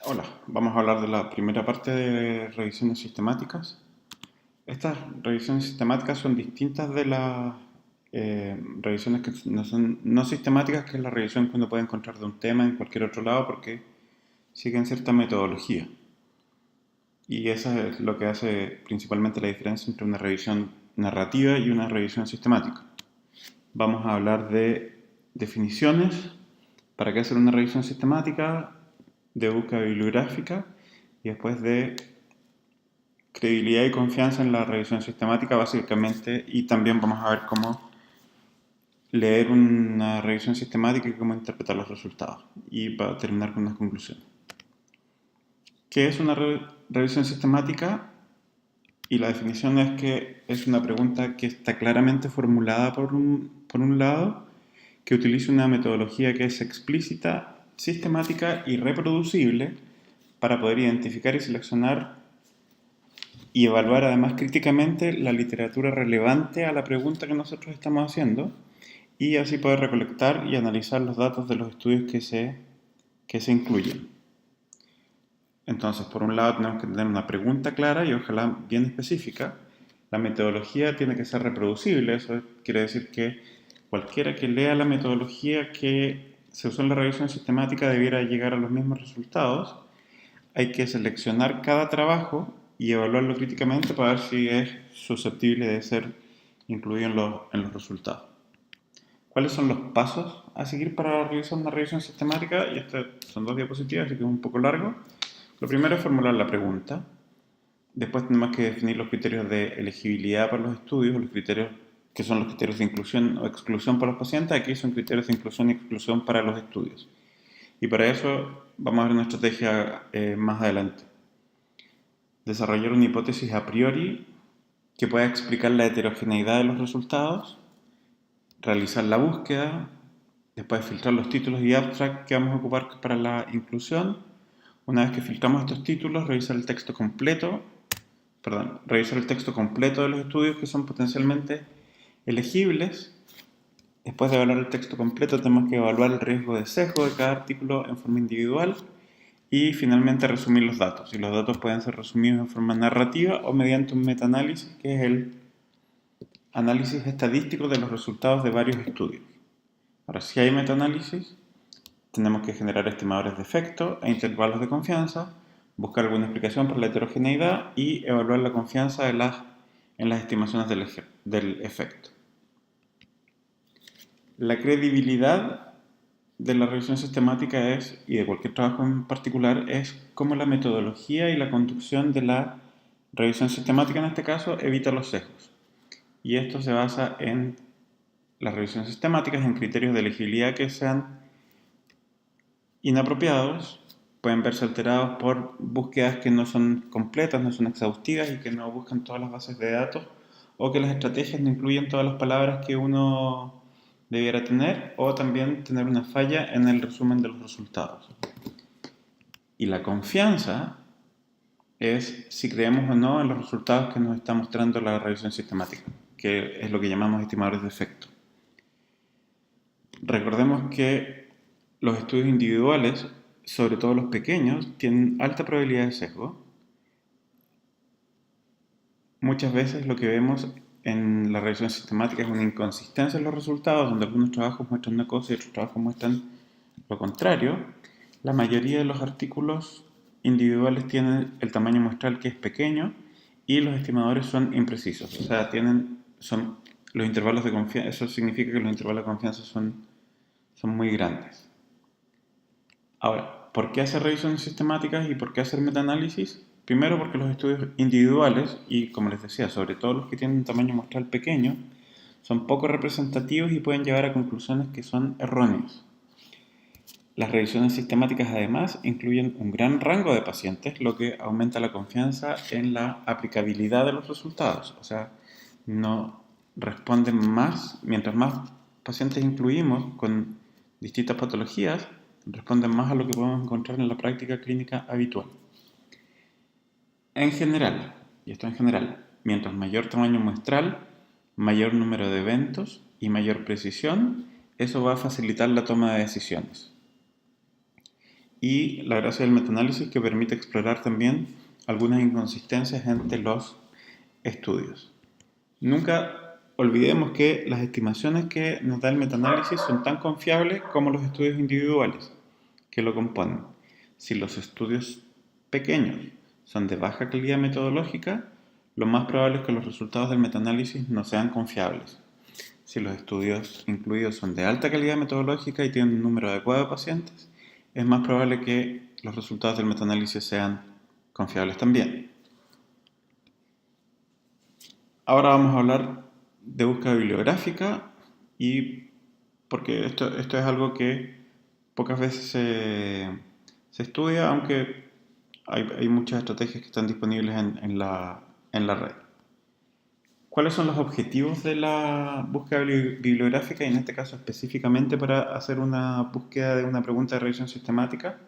Hola, vamos a hablar de la primera parte de revisiones sistemáticas. Estas revisiones sistemáticas son distintas de las revisiones que no son no sistemáticas, que es la revisión que uno puede encontrar de un tema en cualquier otro lado porque siguen cierta metodología. Y eso es lo que hace principalmente la diferencia entre una revisión narrativa y una revisión sistemática. Vamos a hablar de definiciones, para qué hacer una revisión sistemática, de búsqueda bibliográfica y después de credibilidad y confianza en la revisión sistemática básicamente, y también vamos a ver cómo leer una revisión sistemática y cómo interpretar los resultados, y para terminar con unas conclusiones. ¿Qué es una revisión sistemática? Y la definición es que es una pregunta que está claramente formulada por un lado, que utiliza una metodología que es explícita, sistemática y reproducible para poder identificar y seleccionar y evaluar además críticamente la literatura relevante a la pregunta que nosotros estamos haciendo, y así poder recolectar y analizar los datos de los estudios que se incluyen. Entonces, por un lado tenemos que tener una pregunta clara y ojalá bien específica. La metodología tiene que ser reproducible, eso quiere decir que cualquiera que lea la metodología que se usó en la revisión sistemática debiera llegar a los mismos resultados. Hay que seleccionar cada trabajo y evaluarlo críticamente para ver si es susceptible de ser incluido en los resultados. ¿Cuáles son los pasos a seguir para realizar una revisión sistemática? Y estas son dos diapositivas, así que es un poco largo. Lo primero es formular la pregunta. Después tenemos que definir los criterios de elegibilidad para los estudios, los criterios que son los criterios de inclusión o exclusión para los pacientes. Aquí son criterios de inclusión y exclusión para los estudios. Y para eso vamos a ver una estrategia más adelante. Desarrollar una hipótesis a priori que pueda explicar la heterogeneidad de los resultados, realizar la búsqueda, después filtrar los títulos y abstract que vamos a ocupar para la inclusión. Una vez que filtramos estos títulos, revisar el texto completo de los estudios que son potencialmente elegibles. Después de evaluar el texto completo, tenemos que evaluar el riesgo de sesgo de cada artículo en forma individual y finalmente resumir los datos. Y los datos pueden ser resumidos en forma narrativa o mediante un metaanálisis, que es el análisis estadístico de los resultados de varios estudios. Ahora, si hay metaanálisis, tenemos que generar estimadores de efecto e intervalos de confianza, buscar alguna explicación por la heterogeneidad y evaluar la confianza en las estimaciones del efecto. La credibilidad de la revisión sistemática es, y de cualquier trabajo en particular, es cómo la metodología y la conducción de la revisión sistemática, en este caso, evita los sesgos. Y esto se basa en las revisiones sistemáticas, en criterios de elegibilidad que sean inapropiados, pueden verse alterados por búsquedas que no son completas, no son exhaustivas y que no buscan todas las bases de datos, o que las estrategias no incluyen todas las palabras que uno debiera tener, o también tener una falla en el resumen de los resultados. Y la confianza es si creemos o no en los resultados que nos está mostrando la revisión sistemática, que es lo que llamamos estimadores de efecto. Recordemos que los estudios individuales, sobre todo los pequeños, tienen alta probabilidad de sesgo. Muchas veces lo que vemos en la revisión sistemática es una inconsistencia en los resultados, donde algunos trabajos muestran una cosa y otros trabajos muestran lo contrario. La mayoría de los artículos individuales tienen el tamaño muestral que es pequeño y los estimadores son imprecisos, o sea, son los intervalos de confianza, eso significa que los intervalos de confianza son muy grandes. Ahora, ¿por qué hacer revisiones sistemáticas y por qué hacer metaanálisis? Primero porque los estudios individuales, y como les decía, sobre todo los que tienen un tamaño muestral pequeño, son poco representativos y pueden llevar a conclusiones que son erróneas. Las revisiones sistemáticas además incluyen un gran rango de pacientes, lo que aumenta la confianza en la aplicabilidad de los resultados. O sea, no responden más, mientras más pacientes incluimos con distintas patologías, responden más a lo que podemos encontrar en la práctica clínica habitual. En general, y esto en general, mientras mayor tamaño muestral, mayor número de eventos y mayor precisión, eso va a facilitar la toma de decisiones. y la gracia del metaanálisis que permite explorar también algunas inconsistencias entre los estudios. Nunca olvidemos que las estimaciones que nos da el metaanálisis son tan confiables como los estudios individuales que lo componen. Si los estudios pequeños son de baja calidad metodológica, lo más probable es que los resultados del metaanálisis no sean confiables. Si los estudios incluidos son de alta calidad metodológica y tienen un número adecuado de pacientes, es más probable que los resultados del metaanálisis sean confiables también. Ahora vamos a hablar de búsqueda bibliográfica y porque esto es algo que pocas veces se estudia, aunque hay muchas estrategias que están disponibles en la red. ¿Cuáles son los objetivos de la búsqueda bibliográfica y en este caso específicamente para hacer una búsqueda de una pregunta de revisión sistemática?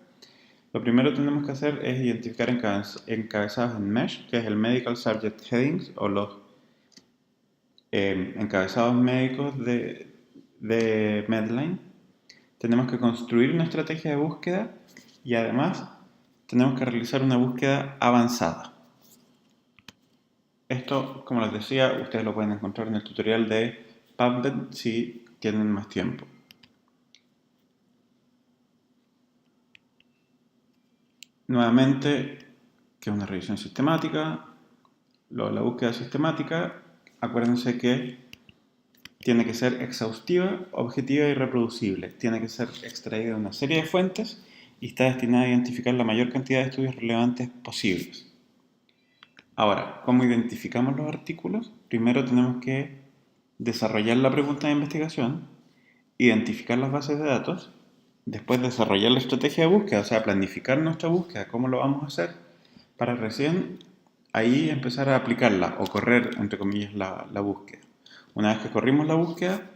Lo primero que tenemos que hacer es identificar encabezados en MESH, que es el Medical Subject Headings o los encabezados médicos de Medline. Tenemos que construir una estrategia de búsqueda y además tenemos que realizar una búsqueda avanzada. Esto, como les decía, ustedes lo pueden encontrar en el tutorial de PubMed si tienen más tiempo. Nuevamente, que es una revisión sistemática, la búsqueda sistemática, acuérdense que tiene que ser exhaustiva, objetiva y reproducible. Tiene que ser extraída de una serie de fuentes y está destinada a identificar la mayor cantidad de estudios relevantes posibles. Ahora, ¿cómo identificamos los artículos? Primero tenemos que desarrollar la pregunta de investigación, identificar las bases de datos, después desarrollar la estrategia de búsqueda, o sea, planificar nuestra búsqueda, cómo lo vamos a hacer, para recién ahí empezar a aplicarla o correr, entre comillas, la búsqueda. Una vez que corrimos la búsqueda,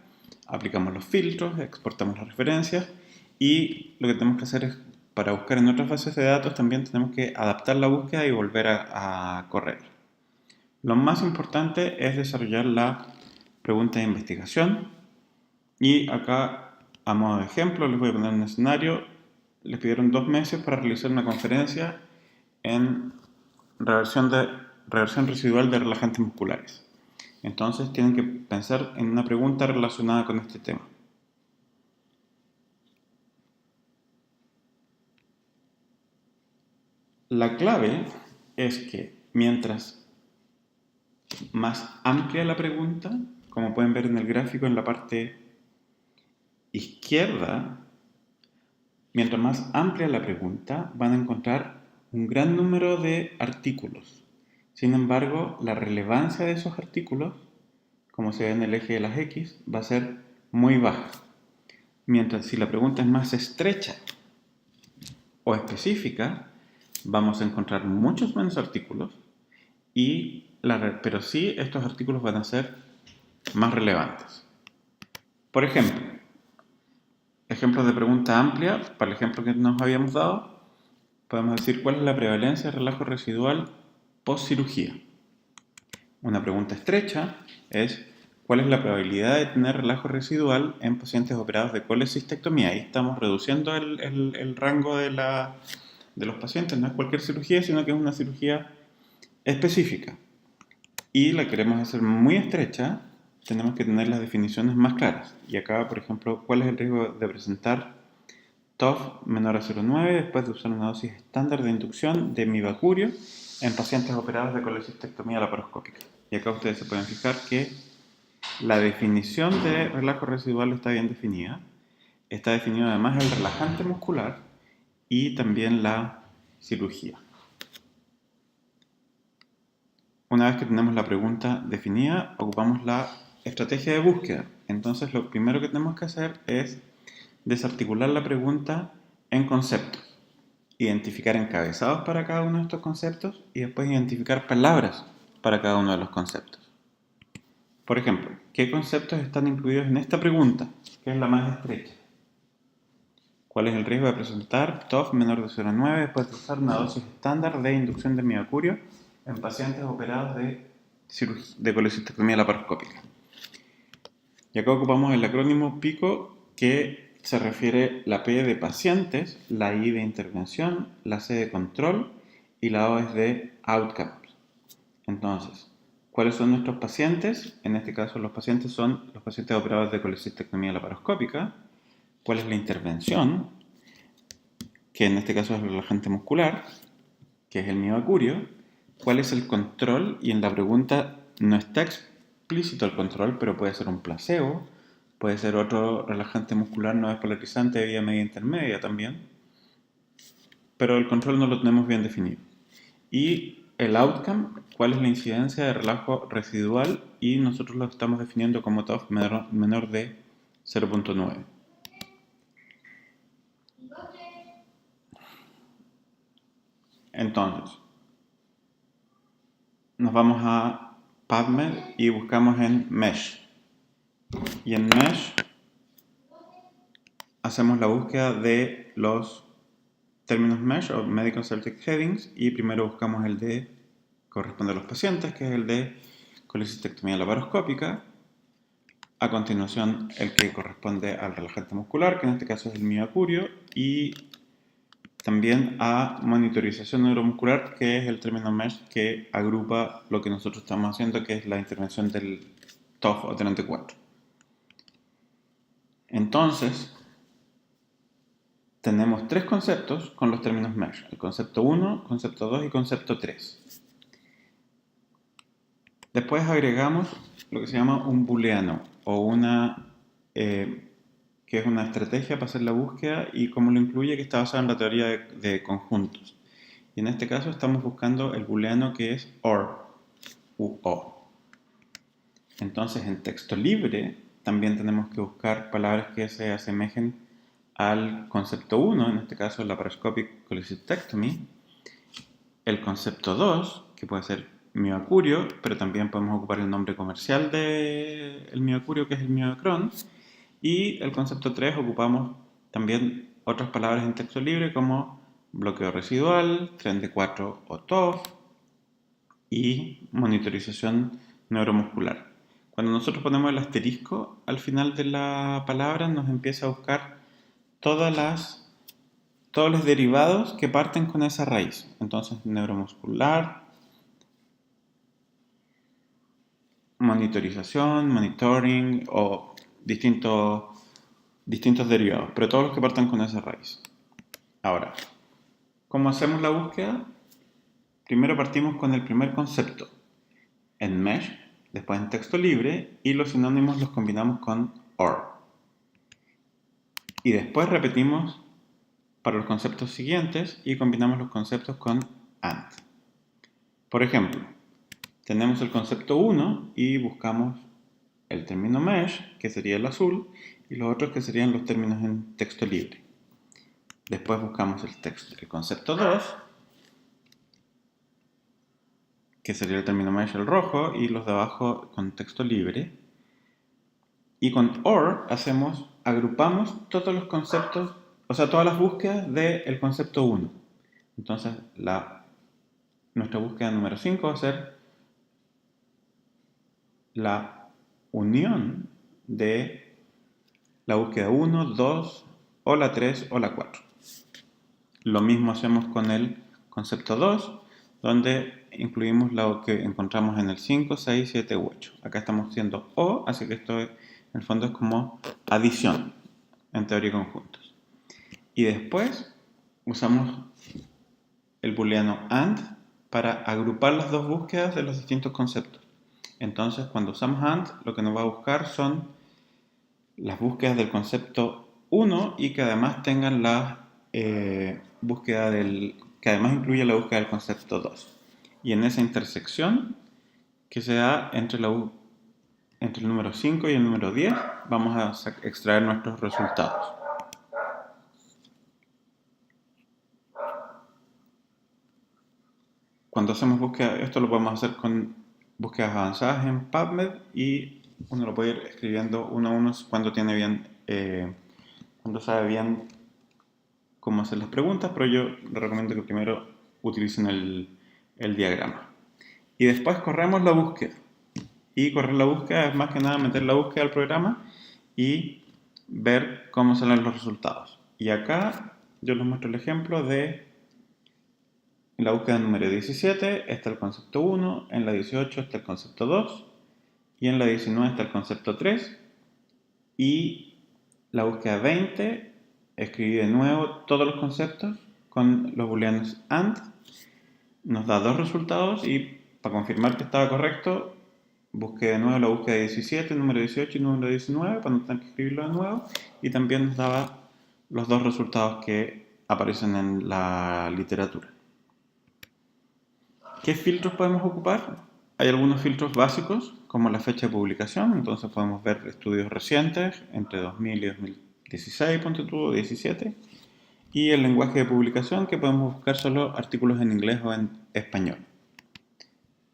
aplicamos los filtros, exportamos las referencias y lo que tenemos que hacer es, para buscar en otras bases de datos, también tenemos que adaptar la búsqueda y volver a correr. Lo más importante es desarrollar la pregunta de investigación y acá, a modo de ejemplo, les voy a poner un escenario. Les pidieron 2 meses para realizar una conferencia en reversión residual de relajantes musculares. Entonces tienen que pensar en una pregunta relacionada con este tema. La clave es que mientras más amplia la pregunta, como pueden ver en el gráfico en la parte izquierda, mientras más amplia la pregunta, van a encontrar un gran número de artículos. Sin embargo, la relevancia de esos artículos, como se ve en el eje de las X, va a ser muy baja. Mientras si la pregunta es más estrecha o específica, vamos a encontrar muchos menos artículos, pero sí estos artículos van a ser más relevantes. Por ejemplo, ejemplos de pregunta amplia, para el ejemplo que nos habíamos dado, podemos decir cuál es la prevalencia de relajo residual post cirugía. Una pregunta estrecha es cuál es la probabilidad de tener relajo residual en pacientes operados de colecistectomía. Ahí estamos reduciendo el rango de los pacientes, no es cualquier cirugía, sino que es una cirugía específica. Y la queremos hacer muy estrecha, tenemos que tener las definiciones más claras. Y acá, por ejemplo, ¿cuál es el riesgo de presentar TOF menor a 0,9 después de usar una dosis estándar de inducción de mibacurio en pacientes operados de colecistectomía laparoscópica? Y acá ustedes se pueden fijar que la definición de relajo residual está bien definida. Está definido además el relajante muscular y también la cirugía. Una vez que tenemos la pregunta definida, ocupamos la estrategia de búsqueda. Entonces, lo primero que tenemos que hacer es desarticular la pregunta en conceptos, identificar encabezados para cada uno de estos conceptos y después identificar palabras para cada uno de los conceptos. Por ejemplo, ¿qué conceptos están incluidos en esta pregunta, que es la más estrecha? ¿Cuál es el riesgo de presentar TOF menor de 0,9 después de usar una dosis estándar de inducción de mibacurio en pacientes operados de colecistectomía laparoscópica? Y acá ocupamos el acrónimo PICO, que se refiere la P de pacientes, la I de intervención, la C de control y la O es de outcomes. Entonces, ¿cuáles son nuestros pacientes? En este caso, los pacientes son los pacientes operados de colecistectomía laparoscópica. ¿Cuál es la intervención? Que en este caso es el relajante muscular, que es el mioacurio. ¿Cuál es el control? Y en la pregunta no está explícito el control, pero puede ser un placebo, puede ser otro relajante muscular no despolarizante de vía media intermedia también, pero el control no lo tenemos bien definido. Y el outcome, ¿cuál es la incidencia de relajo residual? Y nosotros lo estamos definiendo como TOF menor de 0.9. Entonces, nos vamos a PubMed y buscamos en Mesh. Y en Mesh hacemos la búsqueda de los términos Mesh o Medical Subject Headings y primero buscamos el de corresponde a los pacientes, que es el de colecistectomía laparoscópica. A continuación, el que corresponde al relajante muscular, que en este caso es el mioacurio, y también a monitorización neuromuscular, que es el término MESH que agrupa lo que nosotros estamos haciendo, que es la intervención del TOF o 34. Entonces, tenemos tres conceptos con los términos MESH: el concepto 1, concepto 2 y concepto 3. Después agregamos lo que se llama un booleano o una que es una estrategia para hacer la búsqueda y cómo lo incluye, que está basada en la teoría de conjuntos. Y en este caso estamos buscando el booleano que es OR, U-O. Entonces en texto libre también tenemos que buscar palabras que se asemejen al concepto 1, en este caso laparoscopic cholecystectomy, el concepto 2, que puede ser mioacurio, pero también podemos ocupar el nombre comercial del mioacurio, que es el miocron. Y el concepto 3 ocupamos también otras palabras en texto libre como bloqueo residual, tren de 4 o TOF y monitorización neuromuscular. Cuando nosotros ponemos el asterisco al final de la palabra nos empieza a buscar todos los derivados que parten con esa raíz. Entonces, neuromuscular, monitorización, monitoring o distintos derivados, pero todos los que partan con esa raíz. Ahora, ¿cómo hacemos la búsqueda? Primero partimos con el primer concepto en Mesh, después en texto libre y los sinónimos los combinamos con OR. Y después repetimos para los conceptos siguientes y combinamos los conceptos con AND. Por ejemplo, tenemos el concepto 1 y buscamos el término Mesh, que sería el azul, y los otros que serían los términos en texto libre. Después buscamos el concepto 2, que sería el término Mesh el rojo, y los de abajo con texto libre. Y con OR agrupamos todos los conceptos, o sea, todas las búsquedas del concepto 1. Entonces, nuestra búsqueda número 5 va a ser la unión de la búsqueda 1, 2, o la 3 o la 4. Lo mismo hacemos con el concepto 2, donde incluimos lo que encontramos en el 5, 6, 7 u 8. Acá estamos haciendo O, así que esto en el fondo es como adición en teoría de conjuntos. Y después usamos el booleano AND para agrupar las dos búsquedas de los distintos conceptos. Entonces, cuando usamos AND, lo que nos va a buscar son las búsquedas del concepto 1 y que además tengan la búsqueda que además incluye la búsqueda del concepto 2. Y en esa intersección que se da entre el número 5 y el número 10, vamos a extraer nuestros resultados. Cuando hacemos búsqueda, esto lo podemos hacer con búsquedas avanzadas en PubMed y uno lo puede ir escribiendo uno a uno cuando cuando sabe bien cómo hacer las preguntas, pero yo les recomiendo que primero utilicen el diagrama. Y después corremos la búsqueda. Y correr la búsqueda es más que nada meter la búsqueda al programa y ver cómo salen los resultados. Y acá yo les muestro el ejemplo de la búsqueda número 17, está el concepto 1, en la 18 está el concepto 2 y en la 19 está el concepto 3 y la búsqueda 20 escribí de nuevo todos los conceptos con los booleanos AND, nos da dos resultados y para confirmar que estaba correcto busqué de nuevo la búsqueda 17, número 18 y número 19 para no tener que escribirlo de nuevo y también nos daba los dos resultados que aparecen en la literatura. ¿Qué filtros podemos ocupar? Hay algunos filtros básicos, como la fecha de publicación, entonces podemos ver estudios recientes, entre 2000 y 2016, ponte tú, 17, y el lenguaje de publicación, que podemos buscar solo artículos en inglés o en español.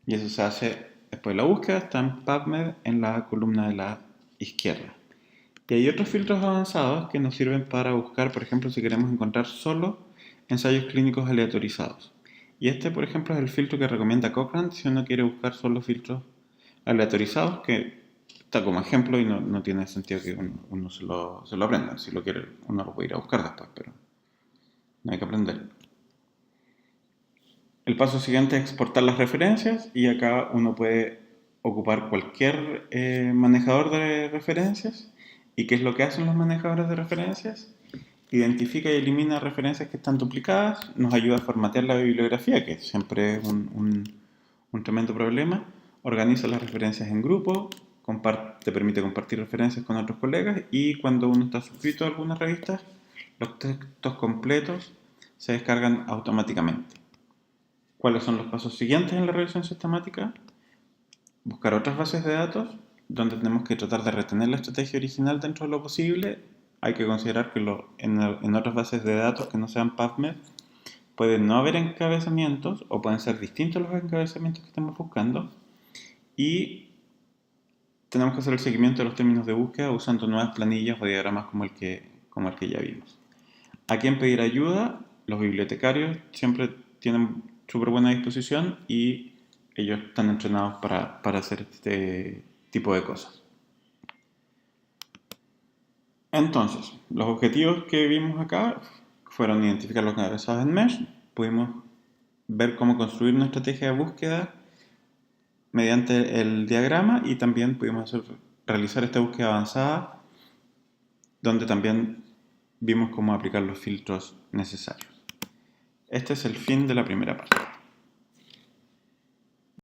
Y eso se hace después de la búsqueda, está en PubMed en la columna de la izquierda. Y hay otros filtros avanzados que nos sirven para buscar, por ejemplo, si queremos encontrar solo ensayos clínicos aleatorizados. Y este, por ejemplo, es el filtro que recomienda Cochrane si uno quiere buscar solo filtros aleatorizados, que está como ejemplo y no tiene sentido que uno se lo aprenda. Si lo quiere, uno lo puede ir a buscar después, pero no hay que aprender. El paso siguiente es exportar las referencias y acá uno puede ocupar cualquier manejador de referencias. ¿Y qué es lo que hacen los manejadores de referencias? Identifica y elimina referencias que están duplicadas, nos ayuda a formatear la bibliografía, que siempre es un tremendo problema, organiza las referencias en grupo, te permite compartir referencias con otros colegas y cuando uno está suscrito a algunas revistas, los textos completos se descargan automáticamente. ¿Cuáles son los pasos siguientes en la revisión sistemática? Buscar otras bases de datos donde tenemos que tratar de retener la estrategia original dentro de lo posible. Hay que considerar que en otras bases de datos que no sean PubMed pueden no haber encabezamientos o pueden ser distintos los encabezamientos que estamos buscando y tenemos que hacer el seguimiento de los términos de búsqueda usando nuevas planillas o diagramas como el que ya vimos. ¿A quién pedir ayuda? Los bibliotecarios siempre tienen súper buena disposición y ellos están entrenados para hacer este tipo de cosas. Entonces, los objetivos que vimos acá fueron identificar los encabezados en Mesh, pudimos ver cómo construir una estrategia de búsqueda mediante el diagrama y también pudimos realizar esta búsqueda avanzada donde también vimos cómo aplicar los filtros necesarios. Este es el fin de la primera parte.